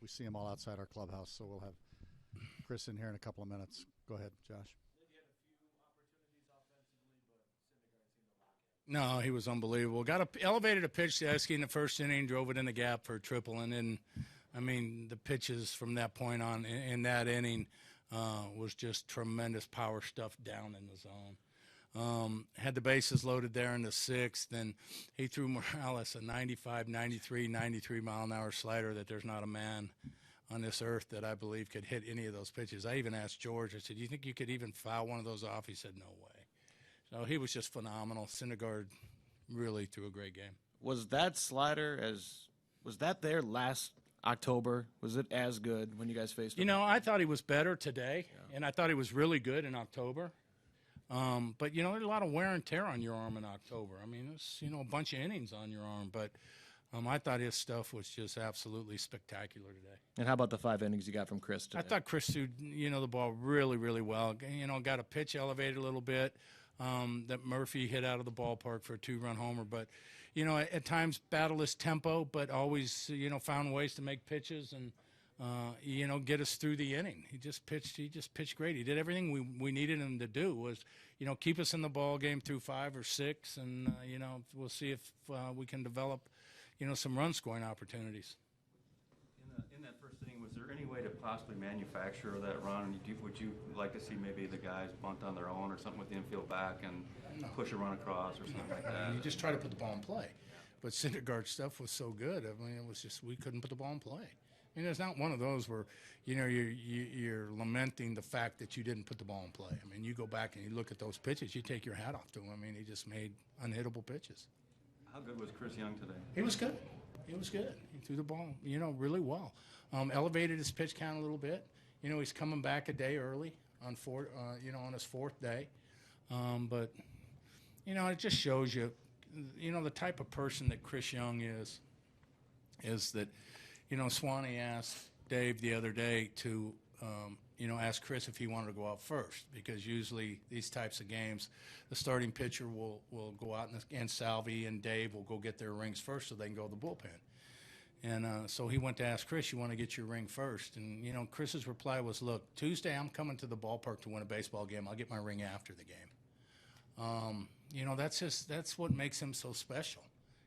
we see them all outside our clubhouse. So we'll have Chris in here in a couple of minutes. Go ahead, Josh. No, he was unbelievable. Elevated a pitch to Esky in the first inning, drove it in the gap for a triple, and then, I mean, the pitches from that point on in that inning was just tremendous power stuff down in the zone. Had the bases loaded there in the sixth, and he threw Morales a 95, 93, 93 mile an hour slider that there's not a man on this earth that I believe could hit any of those pitches. I even asked George, I said, do you think you could even foul one of those off? He said, no way. So he was just phenomenal. Syndergaard really threw a great game. Was that slider was that there last October? Was it as good when you guys faced him? You know, I thought he was better today, and I thought he was really good in October. But, you know, there's a lot of wear and tear on your arm in October. I mean, it's, you know, a bunch of innings on your arm. But I thought his stuff was just absolutely spectacular today. And how about the 5 innings you got from Chris today? I thought Chris threw, you know, the ball really, really well. You know, got a pitch elevated a little bit. That Murphy hit out of the ballpark for a 2-run homer. But, you know, at times battled his tempo, but always, you know, found ways to make pitches and, you know, get us through the inning. He just pitched great. He did everything we needed him to do was, you know, keep us in the ball game through 5 or 6. And, you know, we'll see if we can develop, you know, some run scoring opportunities. In that first inning, was there any way to possibly manufacture that run? Would you like to see maybe the guys bunt on their own or something with the infield back and push a run across or something like that? You just try to put the ball in play. But Syndergaard's stuff was so good. I mean, it was just we couldn't put the ball in play. I mean, it's not one of those where, you know, you're lamenting the fact that you didn't put the ball in play. I mean, you go back and you look at those pitches, you take your hat off to him. I mean, he just made unhittable pitches. How good was Chris Young today? He was good. He was good. He threw the ball, you know, really well. Elevated his pitch count a little bit. You know, he's coming back a day early on you know, on his 4th day. But, you know, it just shows you, you know, the type of person that Chris Young is that, you know, Swanee asked Dave the other day to, you know, ask Chris if he wanted to go out first, because usually these types of games, the starting pitcher will go out and Salvi and Dave will go get their rings first so they can go to the bullpen. And so he went to ask Chris, you want to get your ring first? And, you know, Chris's reply was, look, Tuesday I'm coming to the ballpark to win a baseball game. I'll get my ring after the game. You know, that's what makes him so special.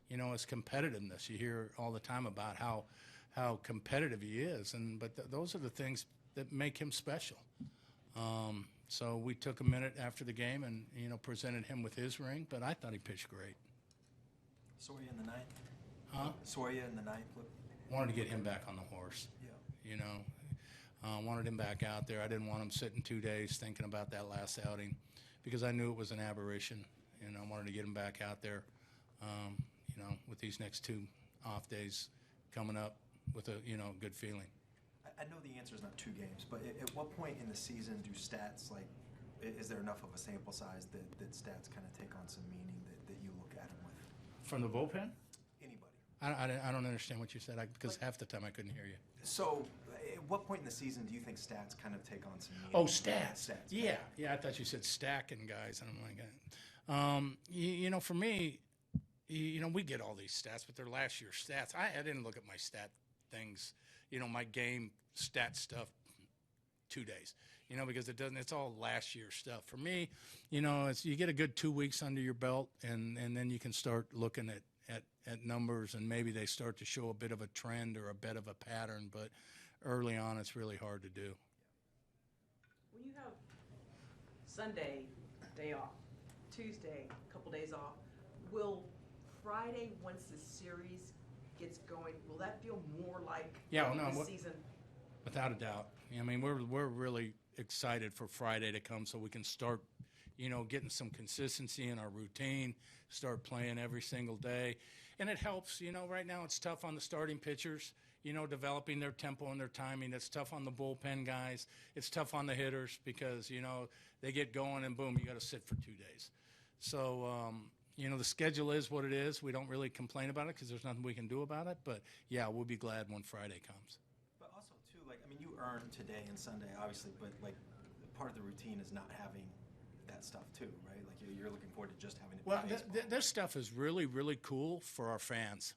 You know, his competitiveness. You hear all the time about how competitive he is, but those are the things that make him special. So we took a minute after the game and, you know, presented him with his ring, but I thought he pitched great. Soria in the 9th? Huh? Soria in the 9th? Wanted to get him back on the horse. Yeah. You know, wanted him back out there. I didn't want him sitting 2 days thinking about that last outing because I knew it was an aberration. You know, I wanted to get him back out there, you know, with these next 2 off days coming up with a, you know, good feeling. I know the answer is not 2 games, but at what point in the season do stats, like, is there enough of a sample size that stats kind of take on some meaning that you look at them with? From the bullpen? Anybody. I don't understand what you said because half the time I couldn't hear you. So at what point in the season do you think stats kind of take on some meaning? Oh, stats. Yeah. I thought you said stacking guys, and I'm like, you know, for me, you know, we get all these stats, but they're last year's stats. I didn't look at my stat things, you know, my game stat stuff 2 days, you know, because it's all last year's stuff. For me, you know, you get a good 2 weeks under your belt, and then you can start looking at numbers, and maybe they start to show a bit of a trend or a bit of a pattern, but early on it's really hard to do. When you have Sunday, day off, Tuesday, a couple days off, will Friday, once the series gets going, will that feel more like the season? Without a doubt. I mean, we're really excited for Friday to come so we can start, you know, getting some consistency in our routine, start playing every single day. And it helps, you know, right now it's tough on the starting pitchers, you know, developing their tempo and their timing. It's tough on the bullpen guys. It's tough on the hitters because, you know, they get going and boom, you got to sit for 2 days. So, you know, the schedule is what it is. We don't really complain about it because there's nothing we can do about it. But, yeah, we'll be glad when Friday comes. But also, too, like, I mean, you earned today and Sunday, obviously, but, like, part of the routine is not having that stuff, too, right? Like, you're looking forward to just having it. Well, this stuff is really, really cool for our fans.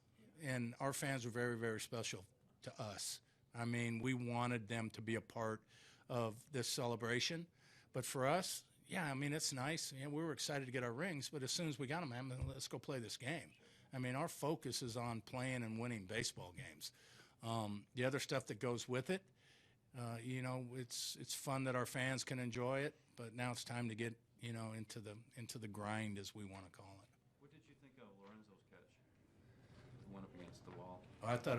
And our fans are very, very special to us I mean, we wanted them to be a part of this celebration. But for us, yeah, I mean, it's nice. You know, we were excited to get our rings, but as soon as we got them, man, let's go play this game. I mean, our focus is on playing and winning baseball games. The other stuff that goes with it, you know, it's fun that our fans can enjoy it, but now it's time to get, you know, into the grind, as we want to call it. What did you think of Lorenzo's catch? The one up against the wall. I thought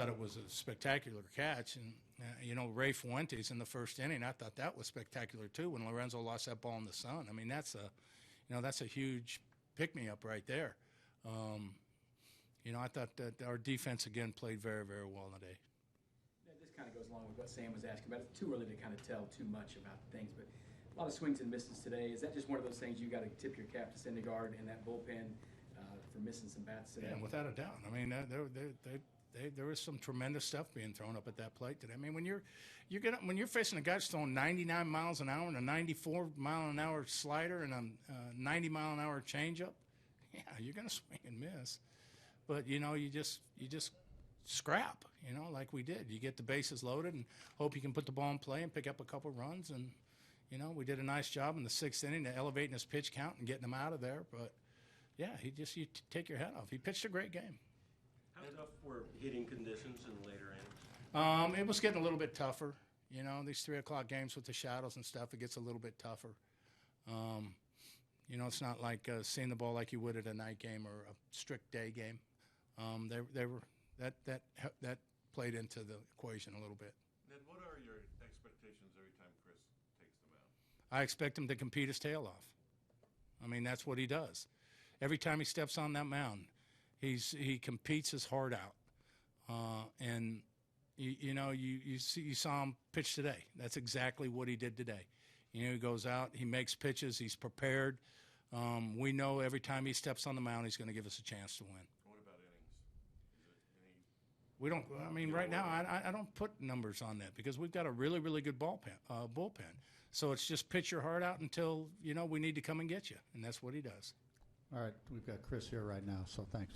it was a spectacular catch, and you know, Ray Fuentes in the first inning, I thought that was spectacular too. When Lorenzo lost that ball in the sun, I mean, that's a huge pick me up right there. You know, I thought that our defense again played very, very well today. This kind of goes along with what Sam was asking about. It's too early to kind of tell too much about things, but a lot of swings and misses today. Is that just one of those things you got to tip your cap to Syndergaard and that bullpen for missing some bats today? Yeah, without a doubt. I mean, there was some tremendous stuff being thrown up at that plate today. I mean, when you're facing a guy that's throwing 99 miles an hour and a 94 mile an hour slider and a 90 mile an hour changeup, yeah, you're gonna swing and miss. But you know, you just scrap, you know, like we did. You get the bases loaded and hope you can put the ball in play and pick up a couple runs. And you know, we did a nice job in the sixth inning to elevating his pitch count and getting him out of there. But yeah, you take your head off. He pitched a great game. How tough were hitting conditions in the later innings? It was getting a little bit tougher. You know, these 3 o'clock games with the shadows and stuff, it gets a little bit tougher. You know, it's not like seeing the ball like you would at a night game or a strict day game. They were that played into the equation a little bit. Ned, what are your expectations every time Chris takes the mound? I expect him to compete his tail off. I mean, that's what he does. Every time he steps on that mound, he competes his heart out. And you know, you saw him pitch today. That's exactly what he did today. You know, he goes out, he makes pitches, he's prepared. We know every time he steps on the mound, he's going to give us a chance to win. What about innings? Is it any? We don't. I mean, right now, I don't put numbers on that because we've got a really, really good bullpen. So it's just pitch your heart out until, you know, we need to come and get you, and that's what he does. All right, we've got Chris here right now, so thanks.